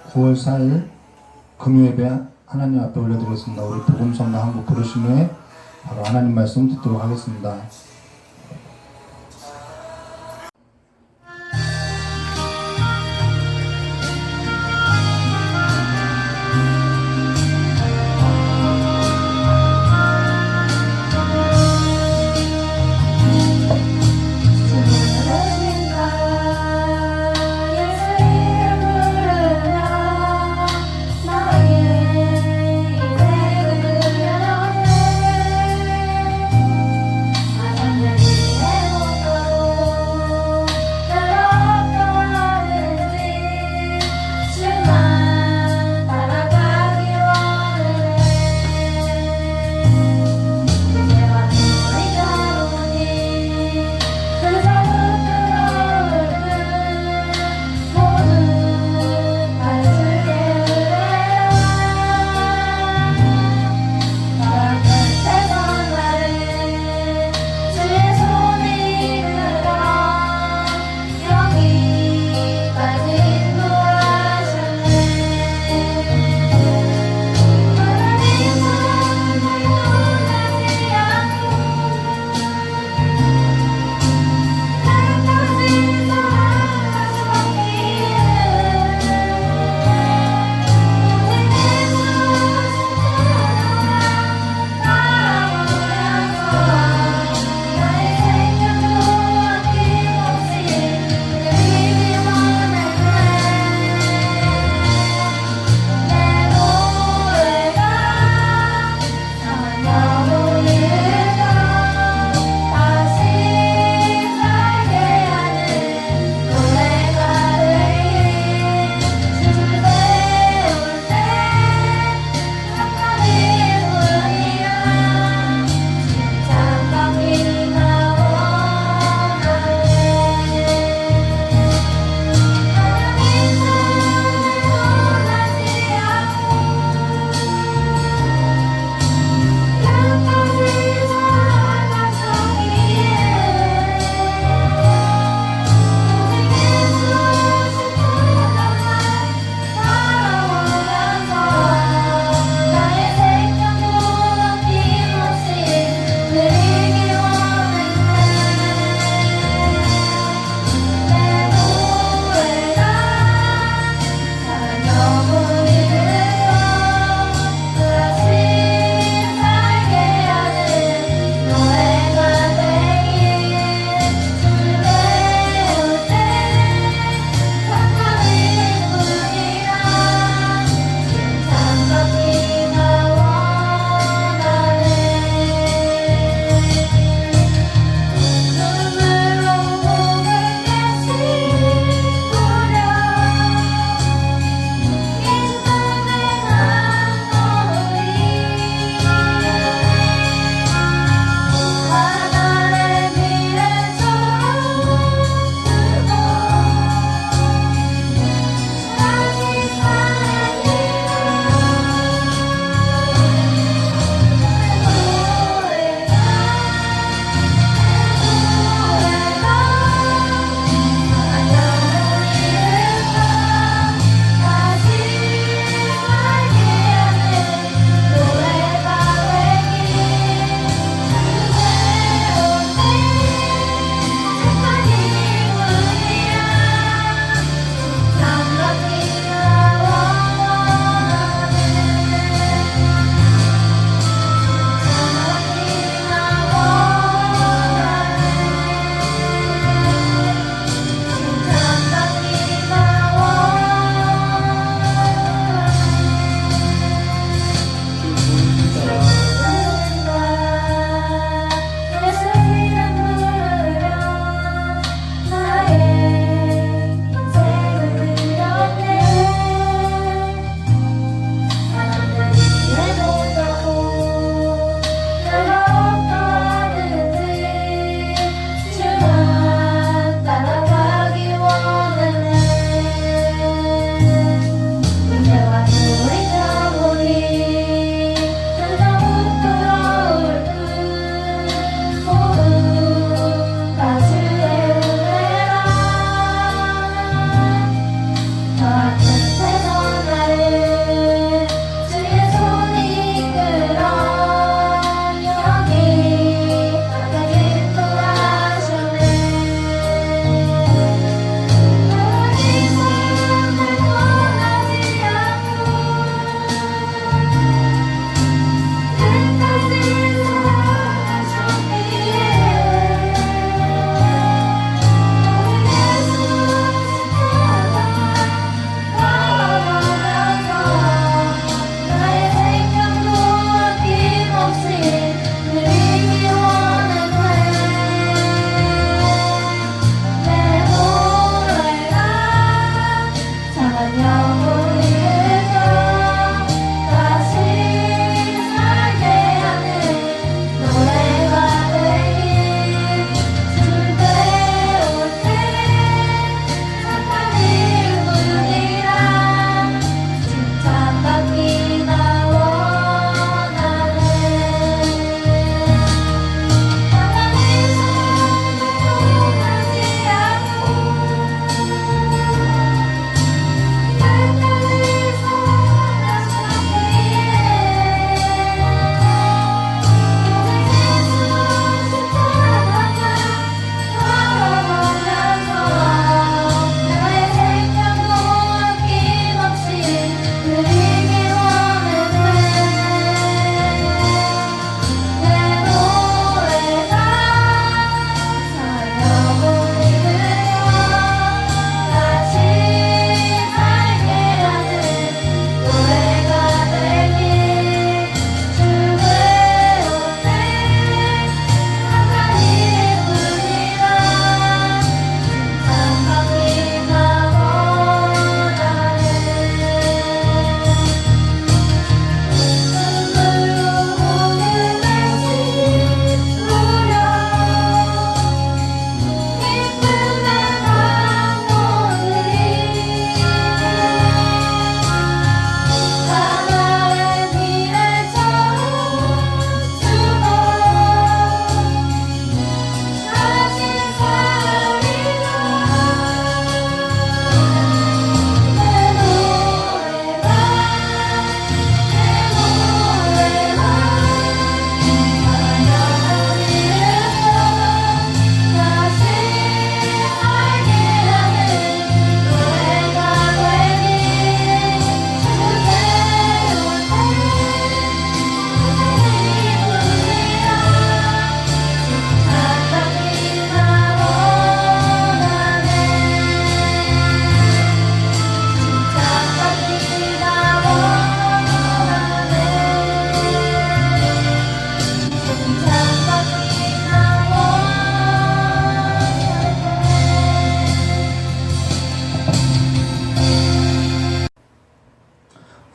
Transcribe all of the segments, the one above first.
9월 4일 금요예배 하나님 앞에 올려드리겠습니다. 우리 복음성가 한곡 부르신 후에 바로 하나님 말씀 듣도록 하겠습니다. 나의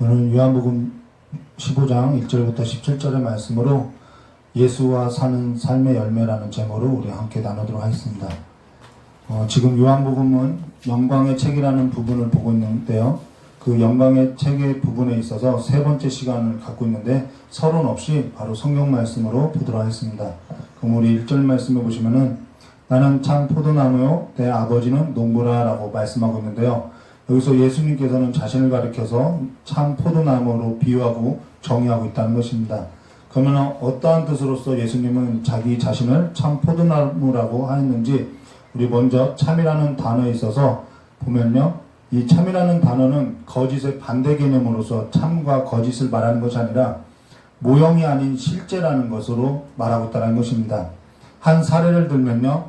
오늘 요한복음 15장 1절부터 17절의 말씀으로 예수와 사는 삶의 열매라는 제목으로 우리 함께 나누도록 하겠습니다. 지금 요한복음은 영광의 책이라는 부분을 보고 있는데요. 그 영광의 책의 부분에 있어서 세 번째 시간을 갖고 있는데 서론 없이 바로 성경 말씀으로 보도록 하겠습니다. 그럼 우리 1절 말씀에 보시면은 나는 참 포도나무요 내 아버지는 농부라 라고 말씀하고 있는데요. 여기서 예수님께서는 자신을 가리켜서 참 포도나무로 비유하고 정의하고 있다는 것입니다. 그러면 어떠한 뜻으로서 예수님은 자기 자신을 참 포도나무라고 하였는지 우리 먼저 참이라는 단어에 있어서 보면요. 이 참이라는 단어는 거짓의 반대 개념으로서 참과 거짓을 말하는 것이 아니라 모형이 아닌 실제라는 것으로 말하고 있다는 것입니다. 한 사례를 들면요.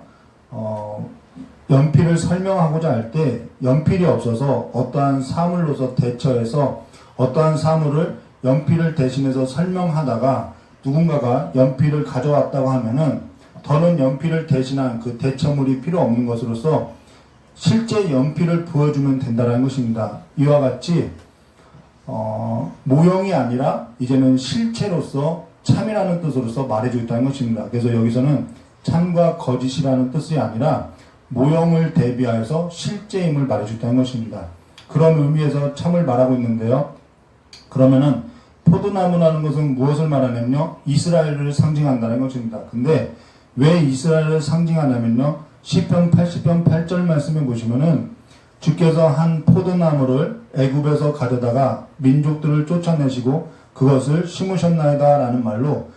연필을 설명하고자 할 때 연필이 없어서 어떠한 사물로서 대처해서 어떠한 사물을 연필을 대신해서 설명하다가 누군가가 연필을 가져왔다고 하면은 더는 연필을 대신한 그 대처물이 필요 없는 것으로서 실제 연필을 보여주면 된다는 것입니다. 이와 같이 모형이 아니라 이제는 실체로서 참이라는 뜻으로서 말해주고 있다는 것입니다. 그래서 여기서는 참과 거짓이라는 뜻이 아니라 모형을 대비하여서 실제임을 말해주고 있다는 것입니다. 그런 의미에서 참을 말하고 있는데요. 그러면은 포도나무라는 것은 무엇을 말하냐면요. 이스라엘을 상징한다는 것입니다. 근데 왜 이스라엘을 상징하냐면요. 시편 80편 8절 말씀에 보시면은 주께서 한 포도나무를 애굽에서 가져다가 민족들을 쫓아내시고 그것을 심으셨나이다 라는 말로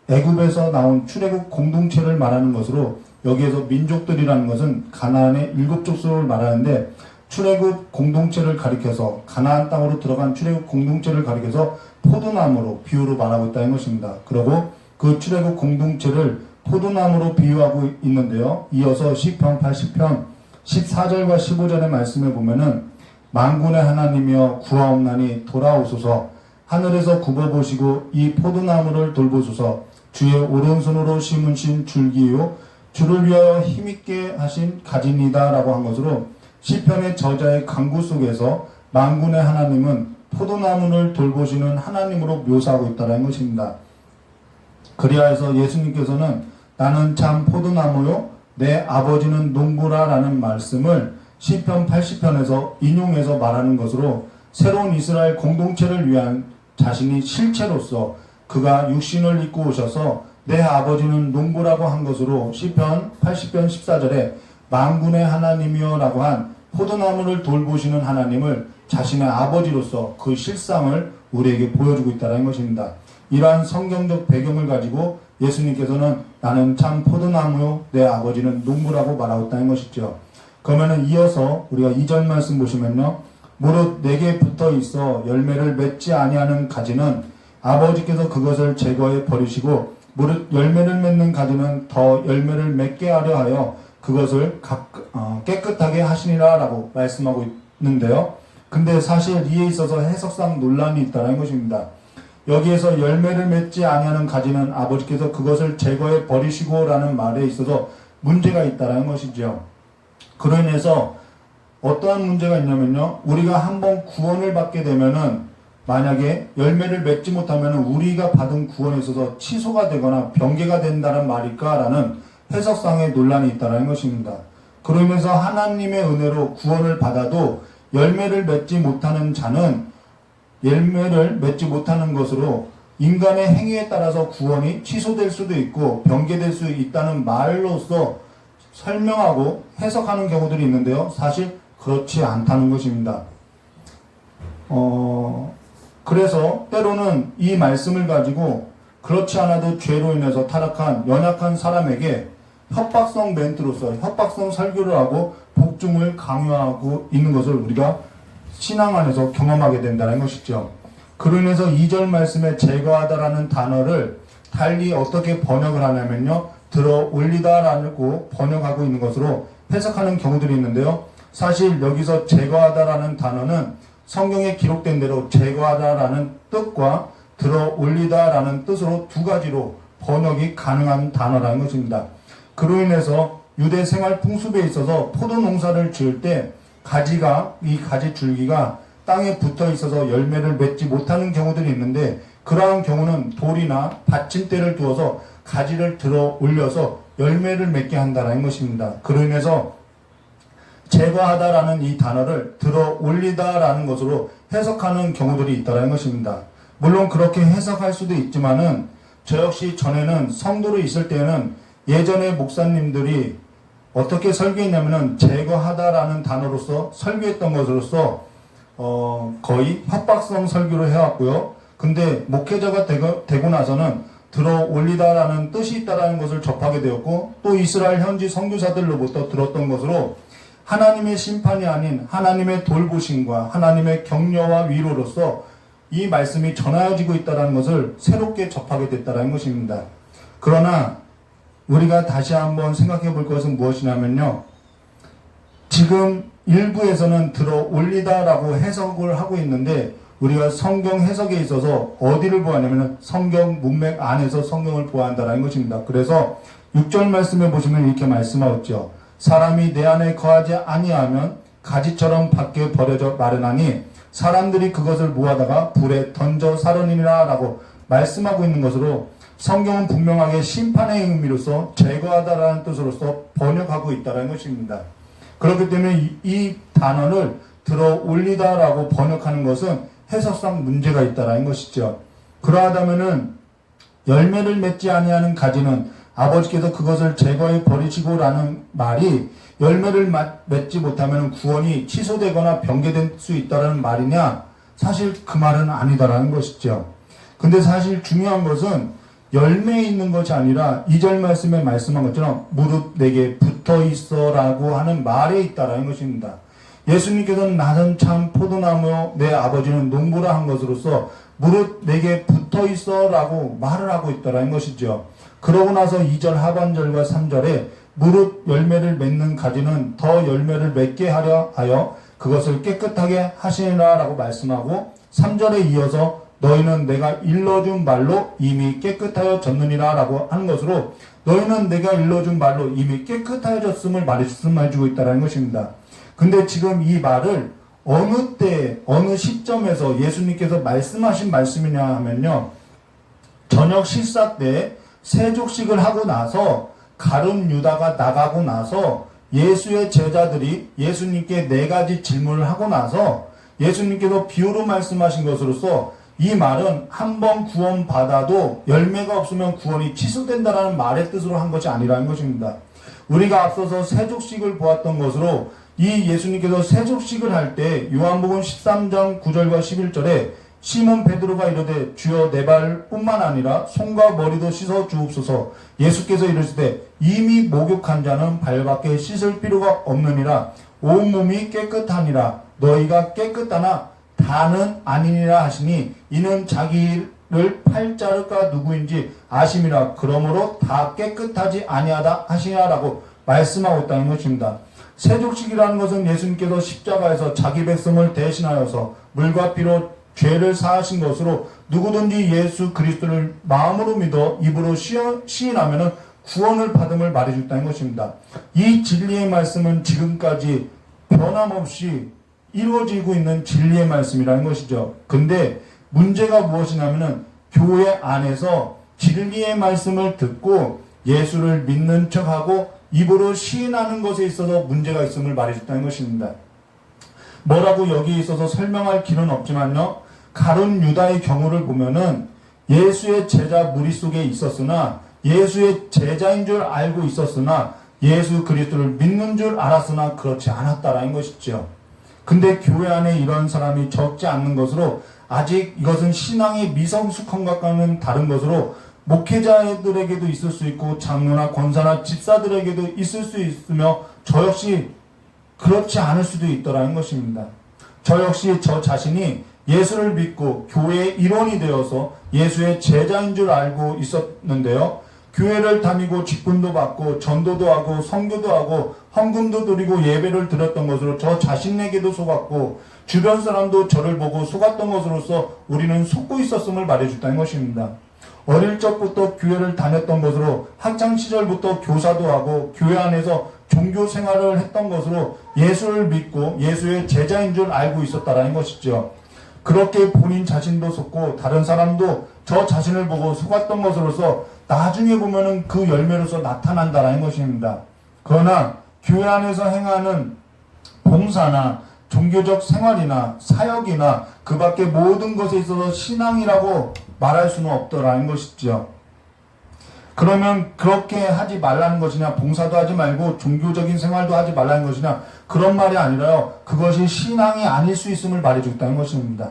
애굽에서 나온 출애굽 공동체를 말하는 것으로 여기에서 민족들이라는 것은 가나안의 7족속을 말하는데 출애굽 공동체를 가리켜서 가나안 땅으로 들어간 출애굽 공동체를 가리켜서 포도나무로 비유로 말하고 있다는 것입니다. 그리고 그 출애굽 공동체를 포도나무로 비유하고 있는데요. 이어서 시편 80편 14절과 15절의 말씀을 보면은 만군의 하나님이여 구하옵나니 돌아오소서 하늘에서 굽어보시고 이 포도나무를 돌보소서 주의 오른손으로 심으신 줄기요 주를 위하여 힘있게 하신 가지니다 라고 한 것으로 시편의 저자의 강구 속에서 만군의 하나님은 포도나무를 돌보시는 하나님으로 묘사하고 있다는 것입니다. 그리하여서 예수님께서는 나는 참 포도나무요 내 아버지는 농부라 라는 말씀을 시편 80편에서 인용해서 말하는 것으로 새로운 이스라엘 공동체를 위한 자신이 실체로서 그가 육신을 입고 오셔서 내 아버지는 농부라고 한 것으로 시편 80편 14절에 만군의 하나님이여 라고 한 포도나무를 돌보시는 하나님을 자신의 아버지로서 그 실상을 우리에게 보여주고 있다는 것입니다. 이러한 성경적 배경을 가지고 예수님께서는 나는 참 포도나무요 내 아버지는 농부라고 말하고 있다는 것이죠. 그러면은 이어서 우리가 2절 말씀 보시면요. 무릇 내게 붙어 있어 열매를 맺지 아니하는 가지는 아버지께서 그것을 제거해 버리시고 무릇 열매를 맺는 가지는 더 열매를 맺게 하려 하여 그것을 깨끗하게 하시니라 라고 말씀하고 있는데요. 근데 사실 이에 있어서 해석상 논란이 있다는 것입니다. 여기에서 열매를 맺지 아니하는 가지는 아버지께서 그것을 제거해 버리시고 라는 말에 있어서 문제가 있다는 것이죠. 그로 인해서 어떠한 문제가 있냐면요. 우리가 한번 구원을 받게 되면은 만약에 열매를 맺지 못하면 우리가 받은 구원에 있어서 취소가 되거나 변개가 된다는 말일까 라는 해석상의 논란이 있다는 것입니다. 그로 인해서 하나님의 은혜로 구원을 받아도 열매를 맺지 못하는 자는 열매를 맺지 못하는 것으로 인간의 행위에 따라서 구원이 취소될 수도 있고 변개될 수 있다는 말로서 설명하고 해석하는 경우들이 있는데요. 사실 그렇지 않다는 것입니다. 그래서 때로는 이 말씀을 가지고 그렇지 않아도 죄로 인해서 타락한 연약한 사람에게 협박성 멘트로서 협박성 설교를 하고 복종을 강요하고 있는 것을 우리가 신앙 안에서 경험하게 된다는 것이죠. 그로 인해서 2절 말씀에 제거하다라는 단어를 달리 어떻게 번역을 하냐면요. 들어 올리다라고 번역하고 있는 것으로 해석하는 경우들이 있는데요. 사실 여기서 제거하다라는 단어는 성경에 기록된 대로 제거하다라는 뜻과 들어 올리다라는 뜻으로 두 가지로 번역이 가능한 단어라는 것입니다. 그로 인해서 유대 생활 풍습에 있어서 포도 농사를 지을 때 이 가지 줄기가 땅에 붙어 있어서 열매를 맺지 못하는 경우들이 있는데, 그러한 경우는 돌이나 받침대를 두어서 가지를 들어 올려서 열매를 맺게 한다는 것입니다. 그로 인해서 제거하다라는 이 단어를 들어 올리다라는 것으로 해석하는 경우들이 있다는 것입니다. 물론 그렇게 해석할 수도 있지만은, 저 역시 전에는 성도로 있을 때는 예전에 목사님들이 어떻게 설교했냐면은 제거하다라는 단어로서 설교했던 것으로서 거의 협박성 설교를 해왔고요. 근데 목회자가 되고 나서는 들어 올리다라는 뜻이 있다라는 것을 접하게 되었고, 또 이스라엘 현지 선교사들로부터 들었던 것으로 하나님의 심판이 아닌 하나님의 돌보심과 하나님의 격려와 위로로서 이 말씀이 전하여지고 있다는 것을 새롭게 접하게 됐다는 것입니다. 그러나 우리가 다시 한번 생각해 볼 것은 무엇이냐면요, 지금 일부에서는 들어 올리다라고 해석을 하고 있는데, 우리가 성경 해석에 있어서 어디를 보아하냐면 성경 문맥 안에서 성경을 보아한다는 것입니다. 그래서 6절 말씀에 보시면 이렇게 말씀하였죠. 사람이 내 안에 거하지 아니하면 가지처럼 밖에 버려져 마르나니 사람들이 그것을 모아다가 불에 던져 사르니라 라고 말씀하고 있는 것으로, 성경은 분명하게 심판의 의미로서 제거하다라는 뜻으로서 번역하고 있다는 것입니다. 그렇기 때문에 이 단어를 들어 올리다라고 번역하는 것은 해석상 문제가 있다는 것이죠. 그러하다면은 열매를 맺지 아니하는 가지는 아버지께서 그것을 제거해 버리시고라는 말이 열매를 맺지 못하면 구원이 취소되거나 변개될 수 있다는 말이냐? 사실 그 말은 아니다라는 것이죠. 근데 사실 중요한 것은 열매에 있는 것이 아니라 2절 말씀에 말씀한 것처럼 무릇 내게 붙어 있어라고 하는 말에 있다라는 것입니다. 예수님께서는 나는 참 포도나무요 내 아버지는 농부라 한 것으로서 무릇 내게 붙어 있어라고 말을 하고 있다라는 것이죠. 그러고 나서 2절 하반절과 3절에 무릇 열매를 맺는 가지는 더 열매를 맺게 하려 하여 그것을 깨끗하게 하시리라 라고 말씀하고, 3절에 이어서 너희는 내가 일러준 말로 이미 깨끗하여졌느니라 라고 하는 것으로, 너희는 내가 일러준 말로 이미 깨끗하여졌음을 말해주고 있다는 것입니다. 근데 지금 이 말을 어느 때, 어느 시점에서 예수님께서 말씀하신 말씀이냐 하면요, 저녁 식사 때 세족식을 하고 나서 가룟 유다가 나가고 나서 예수의 제자들이 예수님께 4가지 질문을 하고 나서 예수님께서 비유로 말씀하신 것으로서, 이 말은 한번 구원 받아도 열매가 없으면 구원이 취소된다라는 말의 뜻으로 한 것이 아니라는 것입니다. 우리가 앞서서 세족식을 보았던 것으로, 이 예수님께서 세족식을 할 때 요한복음 13장 9절과 11절에 시몬 베드로가 이르되 주여 내 발뿐만 아니라 손과 머리도 씻어 주옵소서. 예수께서 이르시되 이미 목욕한 자는 발밖에 씻을 필요가 없느니라. 온몸이 깨끗하니라. 너희가 깨끗하나 다는 아니니라 하시니 이는 자기를 팔 자르가 누구인지 아심이라. 그러므로 다 깨끗하지 아니하다 하시냐라고 말씀하고 있다는 것입니다. 세족식이라는 것은 예수님께서 십자가에서 자기 백성을 대신하여서 물과 피로 죄를 사하신 것으로, 누구든지 예수 그리스도를 마음으로 믿어 입으로 시인하면 구원을 받음을 말해줬다는 것입니다. 이 진리의 말씀은 지금까지 변함없이 이루어지고 있는 진리의 말씀이라는 것이죠. 근데 문제가 무엇이냐면은 교회 안에서 진리의 말씀을 듣고 예수를 믿는 척하고 입으로 시인하는 것에 있어서 문제가 있음을 말해줬다는 것입니다. 뭐라고 여기에 있어서 설명할 길은 없지만요, 가룟 유다의 경우를 보면은 예수의 제자 무리 속에 있었으나, 예수의 제자인 줄 알고 있었으나, 예수 그리스도를 믿는 줄 알았으나 그렇지 않았다라는 것이죠. 근데 교회 안에 이런 사람이 적지 않는 것으로, 아직 이것은 신앙의 미성숙한 것과는 다른 것으로 목회자들에게도 있을 수 있고 장로나 권사나 집사들에게도 있을 수 있으며, 저 역시 그렇지 않을 수도 있더라는 것입니다. 저 역시 저 자신이 예수를 믿고 교회의 일원이 되어서 예수의 제자인 줄 알고 있었는데요, 교회를 다니고 직분도 받고 전도도 하고 선교도 하고 헌금도 드리고 예배를 드렸던 것으로 저 자신에게도 속았고 주변 사람도 저를 보고 속았던 것으로서 우리는 속고 있었음을 말해줬다는 것입니다. 어릴 적부터 교회를 다녔던 것으로 학창시절부터 교사도 하고 교회 안에서 종교 생활을 했던 것으로 예수를 믿고 예수의 제자인 줄 알고 있었다라는 것이죠. 그렇게 본인 자신도 속고 다른 사람도 저 자신을 보고 속았던 것으로서 나중에 보면은 그 열매로서 나타난다라는 것입니다. 그러나 교회 안에서 행하는 봉사나 종교적 생활이나 사역이나 그 밖의 모든 것에 있어서 신앙이라고 말할 수는 없더라는 것이죠. 그러면 그렇게 하지 말라는 것이냐, 봉사도 하지 말고 종교적인 생활도 하지 말라는 것이냐, 그런 말이 아니라요, 그것이 신앙이 아닐 수 있음을 말해주겠다는 것입니다.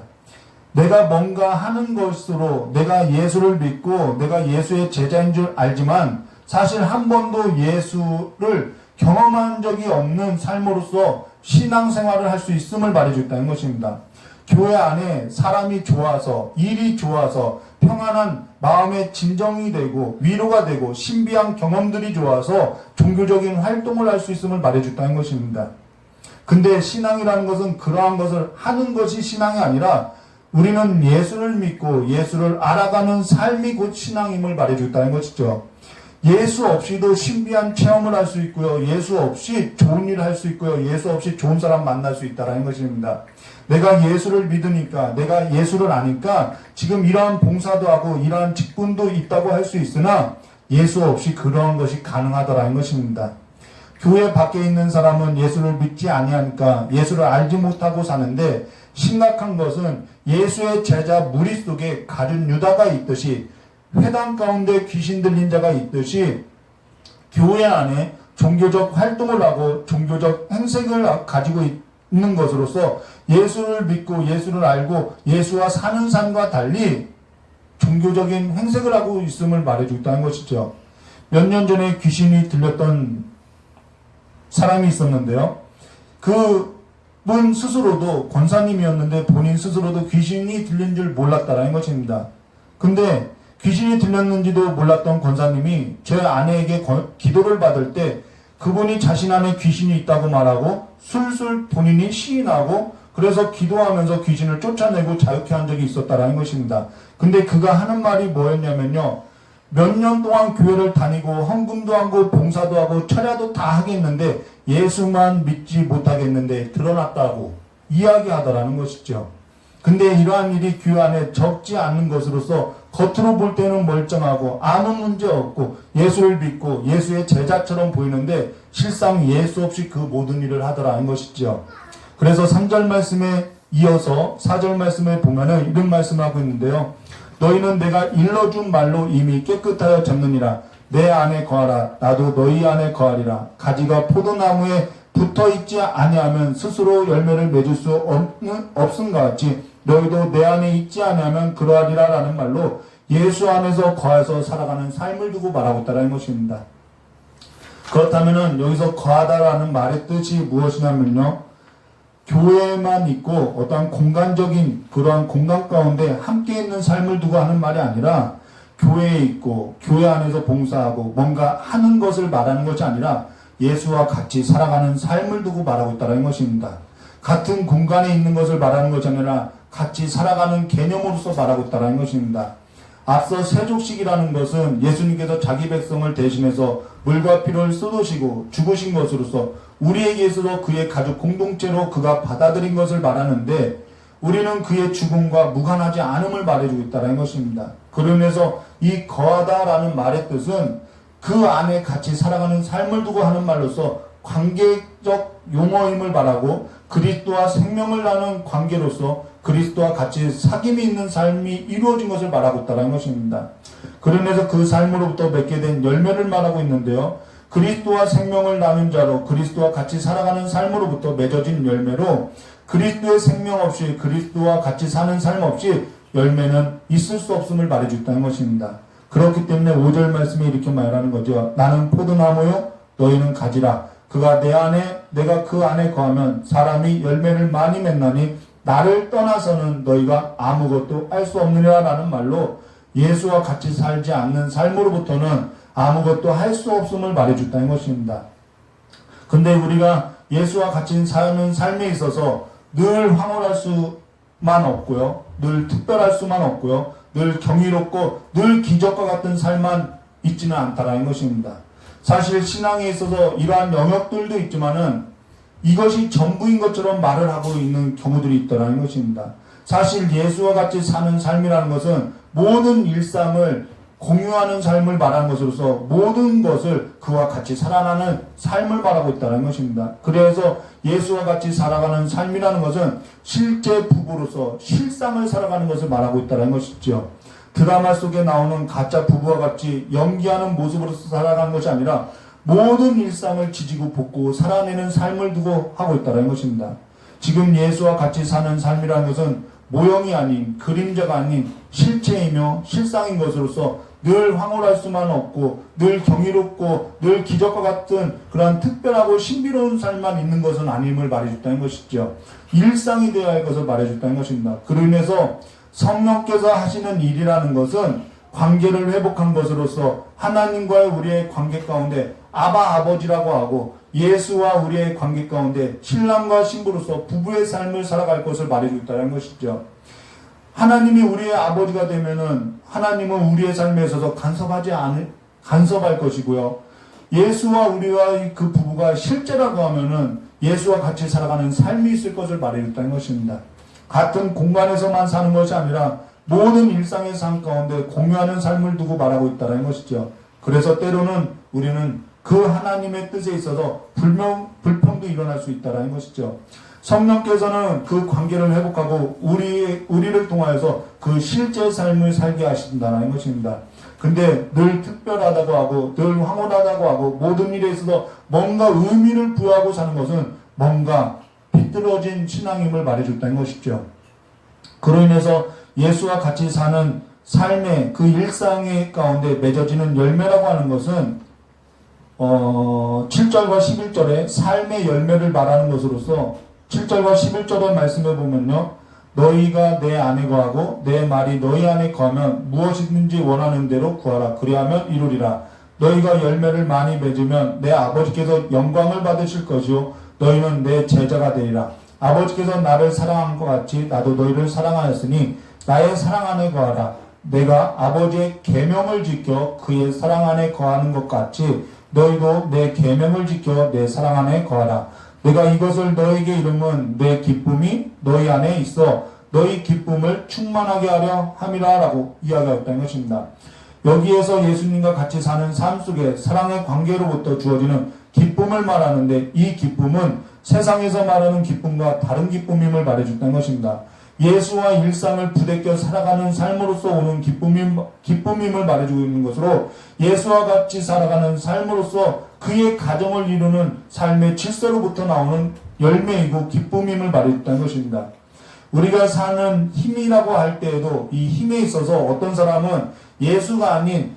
내가 뭔가 하는 것으로 내가 예수를 믿고 내가 예수의 제자인 줄 알지만 사실 한 번도 예수를 경험한 적이 없는 삶으로서 신앙생활을 할 수 있음을 말해주겠다는 것입니다. 교회 안에 사람이 좋아서, 일이 좋아서, 평안한 마음의 진정이 되고 위로가 되고 신비한 경험들이 좋아서 종교적인 활동을 할 수 있음을 말해줬다는 것입니다. 근데 신앙이라는 것은 그러한 것을 하는 것이 신앙이 아니라 우리는 예수를 믿고 예수를 알아가는 삶이 곧 신앙임을 말해줬다는 것이죠. 예수 없이도 신비한 체험을 할 수 있고요. 예수 없이 좋은 일을 할 수 있고요. 예수 없이 좋은 사람 만날 수 있다는 것입니다. 내가 예수를 믿으니까, 내가 예수를 아니까 지금 이러한 봉사도 하고 이러한 직분도 있다고 할 수 있으나 예수 없이 그러한 것이 가능하더라는 것입니다. 교회 밖에 있는 사람은 예수를 믿지 아니하니까 예수를 알지 못하고 사는데, 심각한 것은 예수의 제자 무리 속에 가룟 유다가 있듯이, 회당 가운데 귀신 들린 자가 있듯이 교회 안에 종교적 활동을 하고 종교적 행색을 가지고 있는 것으로서 예수를 믿고 예수를 알고 예수와 사는 삶과 달리 종교적인 행색을 하고 있음을 말해주고 있다는 것이죠. 몇 년 전에 귀신이 들렸던 사람이 있었는데요. 그분 스스로도 권사님이었는데 본인 스스로도 귀신이 들린 줄 몰랐다라는 것입니다. 근데 귀신이 들렸는지도 몰랐던 권사님이 제 아내에게 기도를 받을 때 그분이 자신 안에 귀신이 있다고 말하고 술술 본인이 시인하고 그래서 기도하면서 귀신을 쫓아내고 자유케 한 적이 있었다라는 것입니다. 근데 그가 하는 말이 뭐였냐면요. 몇 년 동안 교회를 다니고 헌금도 하고 봉사도 하고 철야도 다 하겠는데 예수만 믿지 못하겠는데 드러났다고 이야기하더라는 것이죠. 근데 이러한 일이 교회 안에 적지 않는 것으로서 겉으로 볼 때는 멀쩡하고 아무 문제 없고 예수를 믿고 예수의 제자처럼 보이는데 실상 예수 없이 그 모든 일을 하더라는 것이죠. 그래서 3절 말씀에 이어서 4절 말씀에 보면은 이런 말씀을 하고 있는데요. 너희는 내가 일러준 말로 이미 깨끗하여 졌느니라. 내 안에 거하라. 나도 너희 안에 거하리라. 가지가 포도나무에 붙어있지 아니하면 스스로 열매를 맺을 수 없음과 같이 너희도 내 안에 있지 아니하면 그러하리라 라는 말로 예수 안에서 거해서 살아가는 삶을 두고 말하고 있다는 것입니다. 그렇다면 여기서 거하다라는 말의 뜻이 무엇이냐면요. 교회에만 있고 어떠한 공간적인 그러한 공간 가운데 함께 있는 삶을 두고 하는 말이 아니라 교회에 있고 교회 안에서 봉사하고 뭔가 하는 것을 말하는 것이 아니라 예수와 같이 살아가는 삶을 두고 말하고 있다는 것입니다. 같은 공간에 있는 것을 말하는 것이 아니라 같이 살아가는 개념으로서 말하고 있다는 것입니다. 앞서 세족식이라는 것은 예수님께서 자기 백성을 대신해서 물과 피를 쏟으시고 죽으신 것으로서 우리에게 있어서 그의 가족 공동체로 그가 받아들인 것을 말하는데 우리는 그의 죽음과 무관하지 않음을 말해주고 있다는 것입니다. 그로 인해서 이 거하다라는 말의 뜻은 그 안에 같이 살아가는 삶을 두고 하는 말로서 관계적 용어임을 말하고 그리스도와 생명을 나눈 관계로서 그리스도와 같이 사귐이 있는 삶이 이루어진 것을 말하고 있다는 것입니다. 그러면서 그 삶으로부터 맺게 된 열매를 말하고 있는데요. 그리스도와 생명을 나눈 자로 그리스도와 같이 살아가는 삶으로부터 맺어진 열매로 그리스도의 생명 없이 그리스도와 같이 사는 삶 없이 열매는 있을 수 없음을 말해줬다는 것입니다. 그렇기 때문에 5절 말씀이 이렇게 말하는 거죠. 나는 포도나무요 너희는 가지라. 그가 내 안에 내가 그 안에 거하면 사람이 열매를 많이 맺나니 나를 떠나서는 너희가 아무것도 할 수 없느니라 라는 말로 예수와 같이 살지 않는 삶으로부터는 아무것도 할 수 없음을 말해줬다는 것입니다. 근데 우리가 예수와 같이 사는 삶에 있어서 늘 황홀할 수만 없고요. 늘 특별할 수만 없고요. 늘 경이롭고 늘 기적과 같은 삶만 있지는 않다라는 것입니다. 사실 신앙에 있어서 이러한 영역들도 있지만은 이것이 전부인 것처럼 말을 하고 있는 경우들이 있더라는 것입니다. 사실 예수와 같이 사는 삶이라는 것은 모든 일상을 공유하는 삶을 말하는 것으로서 모든 것을 그와 같이 살아가는 삶을 말하고 있다는 것입니다. 그래서 예수와 같이 살아가는 삶이라는 것은 실제 부부로서 실상을 살아가는 것을 말하고 있다는 것이죠. 드라마 속에 나오는 가짜 부부와 같이 연기하는 모습으로서 살아가는 것이 아니라 모든 일상을 지지고 볶고 살아내는 삶을 두고 하고 있다는 것입니다. 지금 예수와 같이 사는 삶이라는 것은 모형이 아닌 그림자가 아닌 실체이며 실상인 것으로서 늘 황홀할 수만 없고 늘 경이롭고 늘 기적과 같은 그러한 특별하고 신비로운 삶만 있는 것은 아님을 말해줬다는 것이죠. 일상이 되어야 할 것을 말해줬다는 것입니다. 그로 인해서 성령께서 하시는 일이라는 것은 관계를 회복한 것으로서 하나님과의 우리의 관계 가운데 아바 아버지라고 하고 예수와 우리의 관계 가운데 신랑과 신부로서 부부의 삶을 살아갈 것을 말해줬다는 것이죠. 하나님이 우리의 아버지가 되면은 하나님은 우리의 삶에 있어서 간섭할 것이고요. 예수와 우리와 그 부부가 실제라고 하면은 예수와 같이 살아가는 삶이 있을 것을 말해줬다는 것입니다. 같은 공간에서만 사는 것이 아니라 모든 일상의 삶 가운데 공유하는 삶을 두고 말하고 있다는 것이죠. 그래서 때로는 우리는 그 하나님의 뜻에 있어서 불평도 일어날 수 있다는 것이죠. 성령께서는 그 관계를 회복하고 우리를 통하여서 그 실제 삶을 살게 하신다는 것입니다. 근데 늘 특별하다고 하고 늘 황홀하다고 하고 모든 일에 있어서 뭔가 의미를 부여하고 사는 것은 뭔가 비뚤어진 신앙임을 말해줬다는 것이죠. 그로 인해서 예수와 같이 사는 삶의 그 일상의 가운데 맺어지는 열매라고 하는 것은 7절과 11절에 삶의 열매를 말하는 것으로서 7절과 11절의 말씀을 보면요. 너희가 내 안에 거하고 내 말이 너희 안에 거하면 무엇이든지 원하는 대로 구하라. 그리하면 이루리라. 너희가 열매를 많이 맺으면 내 아버지께서 영광을 받으실 것이요 너희는 내 제자가 되리라. 아버지께서 나를 사랑한 것 같이 나도 너희를 사랑하였으니 나의 사랑 안에 거하라. 내가 아버지의 계명을 지켜 그의 사랑 안에 거하는 것 같이 너희도 내 계명을 지켜 내 사랑 안에 거하라. 내가 이것을 너희에게 이름은 내 기쁨이 너희 안에 있어 너희 기쁨을 충만하게 하려 함이라 라고 이야기하였다는 것입니다. 여기에서 예수님과 같이 사는 삶 속에 사랑의 관계로부터 주어지는 기쁨을 말하는데 이 기쁨은 세상에서 말하는 기쁨과 다른 기쁨임을 말해줬다는 것입니다. 예수와 일상을 부대껴 살아가는 삶으로서 오는 기쁨임을 말해주고 있는 것으로 예수와 같이 살아가는 삶으로서 그의 가정을 이루는 삶의 질서로부터 나오는 열매이고 기쁨임을 말해줬다는 것입니다. 우리가 사는 힘이라고 할 때에도 이 힘에 있어서 어떤 사람은 예수가 아닌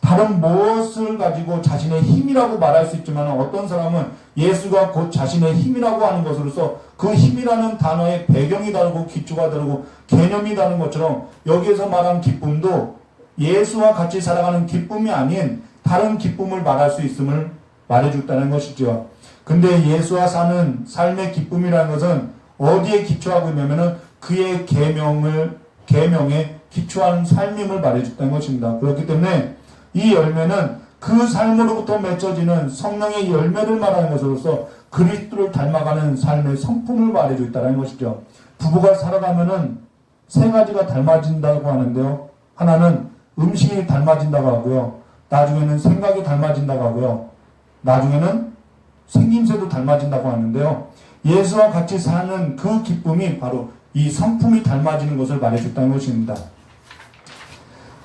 다른 무엇을 가지고 자신의 힘이라고 말할 수 있지만 어떤 사람은 예수가 곧 자신의 힘이라고 하는 것으로서 그 힘이라는 단어의 배경이 다르고 기초가 다르고 개념이 다른 것처럼 여기에서 말한 기쁨도 예수와 같이 살아가는 기쁨이 아닌 다른 기쁨을 말할 수 있음을 말해줬다는 것이죠. 근데 예수와 사는 삶의 기쁨이라는 것은 어디에 기초하고 있냐면은 그의 계명에 기초한 삶임을 말해줬다는 것입니다. 그렇기 때문에 이 열매는 그 삶으로부터 맺혀지는 성령의 열매를 말하는 것으로서 그리스도를 닮아가는 삶의 성품을 말해주고 있다는 것이죠. 부부가 살아가면은 세 가지가 닮아진다고 하는데요. 하나는 음식이 닮아진다고 하고요. 나중에는 생각이 닮아진다고 하고요. 나중에는 생김새도 닮아진다고 하는데요. 예수와 같이 사는 그 기쁨이 바로 이 성품이 닮아지는 것을 말해줬다는 것입니다.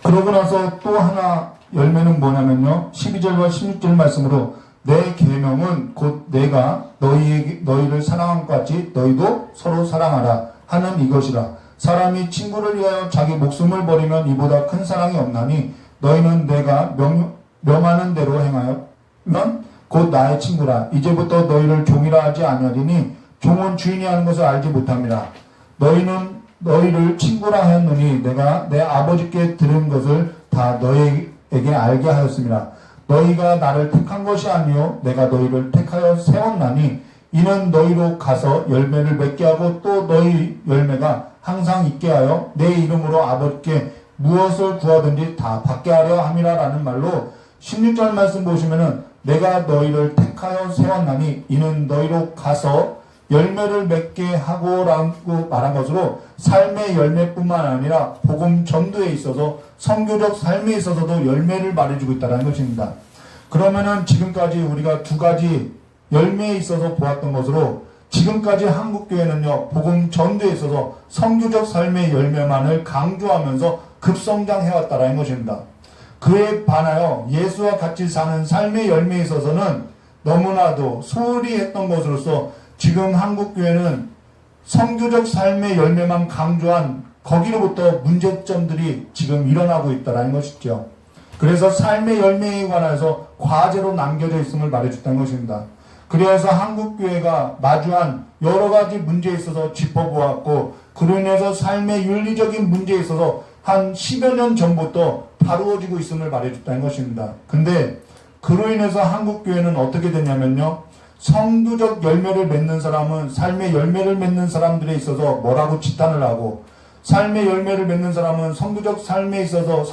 그러고 나서 또 하나 열매는 뭐냐면요. 12절과 16절 말씀으로 내 계명은 곧 내가 너희를 사랑한 것 같이 너희도 서로 사랑하라 하는 이것이라. 사람이 친구를 위하여 자기 목숨을 버리면 이보다 큰 사랑이 없나니 너희는 내가 명하는 대로 행하면 곧 나의 친구라. 이제부터 너희를 종이라 하지 아니하리니 종은 주인이 하는 것을 알지 못함이라. 너희는 너희를 친구라 하였노니 내가 내 아버지께 들은 것을 다 너희에게 알게 하였습니다. 너희가 나를 택한 것이 아니요 내가 너희를 택하여 세웠나니 이는 너희로 가서 열매를 맺게 하고 또 너희 열매가 항상 있게 하여 내 이름으로 아버지께 무엇을 구하든지 다 받게 하려 함이라 라는 말로 16절 말씀 보시면은 내가 너희를 택하여 세웠나니 이는 너희로 가서 열매를 맺게 하고라고 말한 것으로 삶의 열매뿐만 아니라 복음 전도에 있어서 선교적 삶에 있어서도 열매를 말해주고 있다는 것입니다. 그러면은 지금까지 우리가 두 가지 열매에 있어서 보았던 것으로 지금까지 한국교회는요, 복음 전도에 있어서 선교적 삶의 열매만을 강조하면서 급성장해왔다는 것입니다. 그에 반하여 예수와 같이 사는 삶의 열매에 있어서는 너무나도 소홀히 했던 것으로서 지금 한국교회는 선교적 삶의 열매만 강조한 거기로부터 문제점들이 지금 일어나고 있다는 것이죠. 그래서 삶의 열매에 관해서 과제로 남겨져 있음을 말해줬다는 것입니다. 그래서 한국교회가 마주한 여러 가지 문제에 있어서 짚어보았고, 그로 인해서 삶의 윤리적인 문제에 있어서 한 10여 년 전부터 다루어지고 있음을 말해줬다는 것입니다. 근데 그로 인해서 한국교회는 어떻게 되냐면요, 선교적 열매를 맺는 사람은 삶의 열매를 맺는 사람들에 있어서 뭐라고 지탄을 하고, 삶의 열매를 맺는 사람은 선교적 삶에 있어서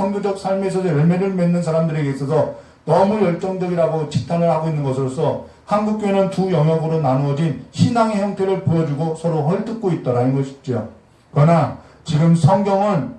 열매를 맺는 사람들에게 있어서 너무 열정적이라고 지탄을 하고 있는 것으로서 한국교회는 두 영역으로 나누어진 신앙의 형태를 보여주고 서로 헐뜯고 있다는 것이죠. 그러나 지금 성경은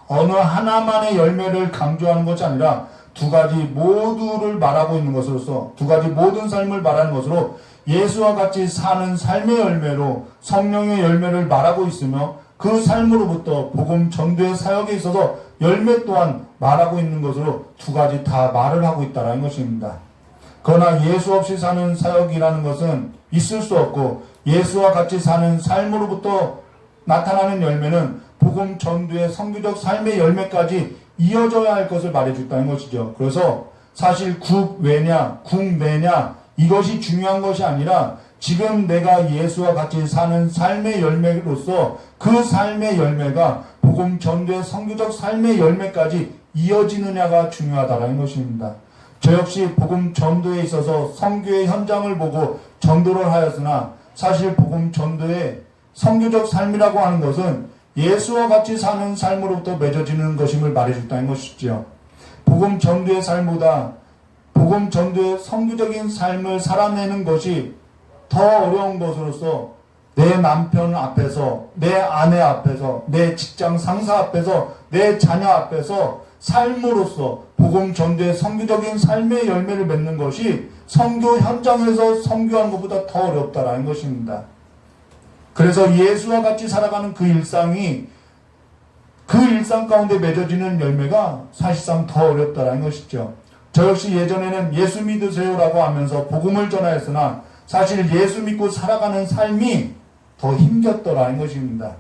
어느 하나만의 열매를 강조하는 것이 아니라 두 가지 모두를 말하고 있는 것으로서, 두 가지 모든 삶을 말하는 것으로 예수와 같이 사는 삶의 열매로 성령의 열매를 말하고 있으며, 그 삶으로부터 복음 전도의 사역에 있어서 열매 또한 말하고 있는 것으로 두 가지 다 말을 하고 있다는 것입니다. 그러나 예수 없이 사는 사역이라는 것은 있을 수 없고, 예수와 같이 사는 삶으로부터 나타나는 열매는 복음 전도의 선교적 삶의 열매까지 이어져야 할 것을 말해줬다는 것이죠. 그래서 사실 국외냐 국내냐 이것이 중요한 것이 아니라 지금 내가 예수와 같이 사는 삶의 열매로서 그 삶의 열매가 복음 전도의 선교적 삶의 열매까지 이어지느냐가 중요하다는 것입니다. 저 역시 복음 전도에 있어서 선교의 현장을 보고 전도를 하였으나, 사실 복음 전도의 선교적 삶이라고 하는 것은 예수와 같이 사는 삶으로부터 맺어지는 것임을 말해줬다는 것이죠. 복음 전도의 삶보다 복음 전도의 선교적인 삶을 살아내는 것이 더 어려운 것으로서 내 남편 앞에서, 내 아내 앞에서, 내 직장 상사 앞에서, 내 자녀 앞에서 삶으로서 복음 전도의 선교적인 삶의 열매를 맺는 것이 선교 현장에서 선교하는 것보다 더 어렵다라는 것입니다. 그래서 예수와 같이 살아가는 그 일상이, 그 일상 가운데 맺어지는 열매가 사실상 더 어렵다라는 것이죠. 저 역시 예전에는 예수 믿으세요라고 하면서 복음을 전하였으나 사실 예수 믿고 살아가는 삶이 더 힘겼더라는 것입니다.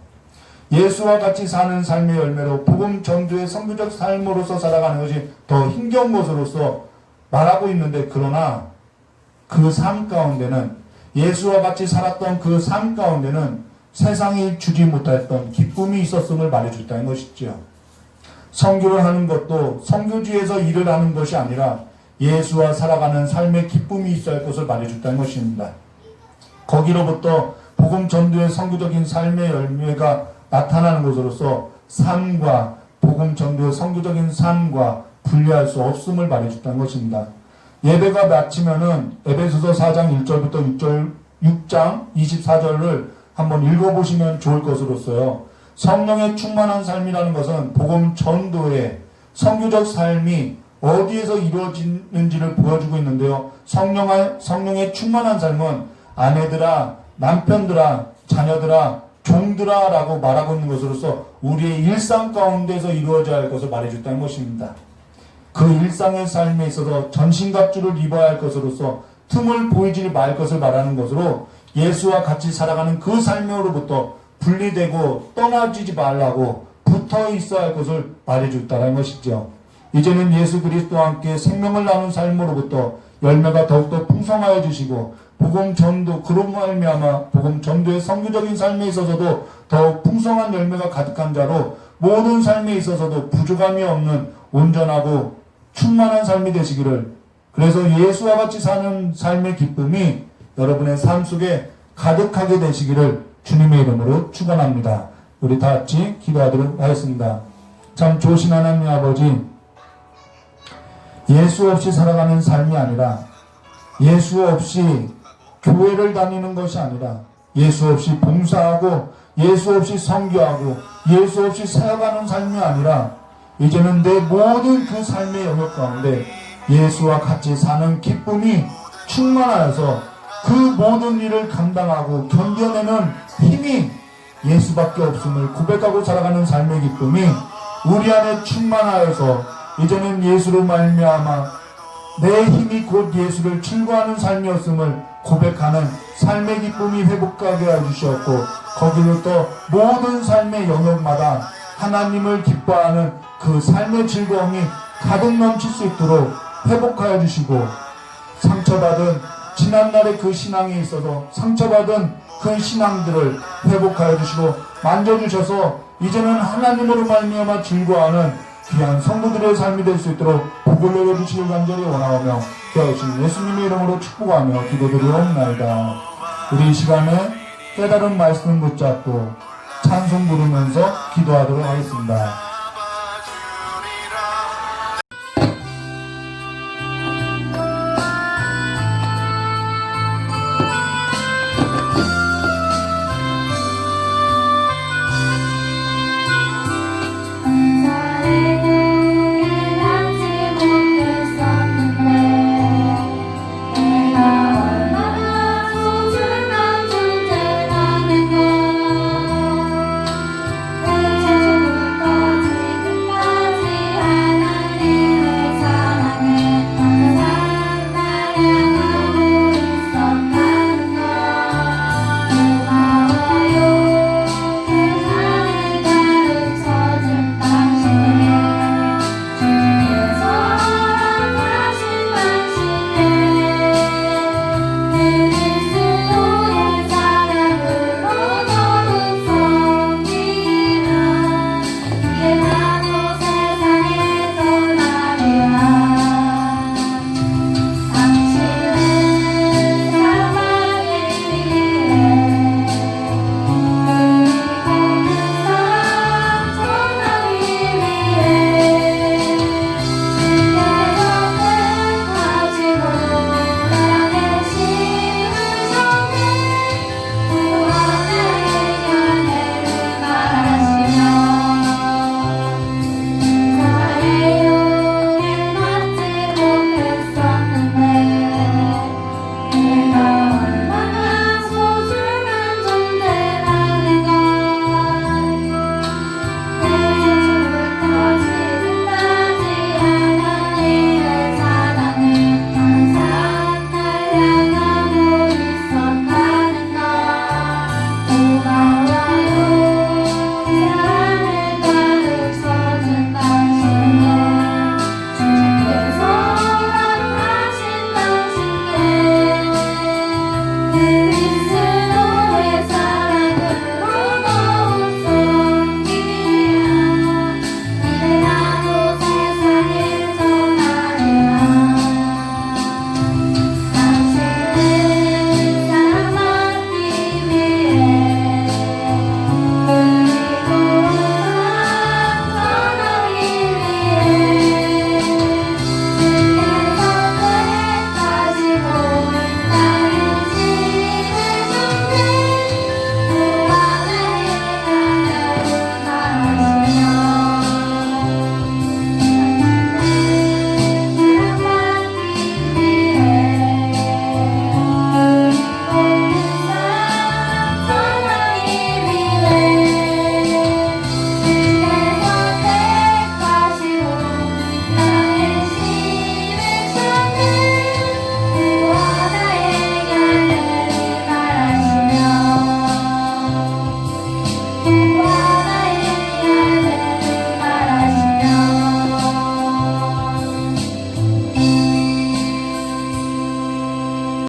예수와 같이 사는 삶의 열매로 복음 전도의 선교적 삶으로서 살아가는 것이 더 힘겨운 것으로서 말하고 있는데, 그러나 그 삶 가운데는, 예수와 같이 살았던 그 삶 가운데는 세상이 주지 못했던 기쁨이 있었음을 말해줬다는 것이죠. 선교를 하는 것도 선교지에서 일을 하는 것이 아니라 예수와 살아가는 삶의 기쁨이 있어야 할 것을 말해줬다는 것입니다. 거기로부터 복음 전도의 선교적인 삶의 열매가 나타나는 것으로서 삶과 복음 전도의 선교적인 삶과 분리할 수 없음을 말해줬다는 것입니다. 예배가 마치면은 에베소서 4장 1절부터 6장 24절을 한번 읽어보시면 좋을 것으로서요. 성령의 충만한 삶이라는 것은 복음 전도의 선교적 삶이 어디에서 이루어지는지를 보여주고 있는데요. 성령의 충만한 삶은 아내들아, 남편들아, 자녀들아, 종들아 라고 말하고 있는 것으로서 우리의 일상 가운데서 이루어져야 할 것을 말해줬다는 것입니다. 그 일상의 삶에 있어서 전신갑주를 입어야 할 것으로서 틈을 보이지 말 것을 말하는 것으로 예수와 같이 살아가는 그 삶으로부터 분리되고 떠나지지 말라고 붙어 있어야 할 것을 말해줬다는 것이죠. 이제는 예수 그리스도와 함께 생명을 나눈 삶으로부터 열매가 더욱더 풍성하여 주시고 복음 전도, 그로 말미암아 복음 전도의 선교적인 삶에 있어서도 더욱 풍성한 열매가 가득한 자로 모든 삶에 있어서도 부족함이 없는 온전하고 충만한 삶이 되시기를, 그래서 예수와 같이 사는 삶의 기쁨이 여러분의 삶 속에 가득하게 되시기를 주님의 이름으로 축원합니다. 우리 다 같이 기도하도록 하겠습니다. 참 좋으신 하나님 아버지, 예수 없이 살아가는 삶이 아니라 예수 없이 교회를 다니는 것이 아니라 예수 없이 봉사하고 예수 없이 선교하고 예수 없이 살아가는 삶이 아니라 이제는 내 모든 그 삶의 영역 가운데 예수와 같이 사는 기쁨이 충만하여서 그 모든 일을 감당하고 견뎌내는 힘이 예수밖에 없음을 고백하고 살아가는 삶의 기쁨이 우리 안에 충만하여서 이제는 예수로 말미암아 내 힘이 곧 예수를 출구하는 삶이었음을 고백하는 삶의 기쁨이 회복하게 해주셨고 거기로부터 모든 삶의 영역마다 하나님을 기뻐하는 그 삶의 즐거움이 가득 넘칠 수 있도록 회복하여 주시고 상처받은 지난날의 그 신앙에 있어서 상처받은 그 신앙들을 회복하여 주시고 만져주셔서 이제는 하나님으로 말미암아 즐거워하는 귀한 성도들의 삶이 될 수 있도록 복을 내려주시길 간절히 원하오며 기하신 예수님의 이름으로 축복하며 기도드리옵나이다. 우리 이 시간에 깨달은 말씀을 붙잡고 찬송 부르면서 기도하도록 하겠습니다.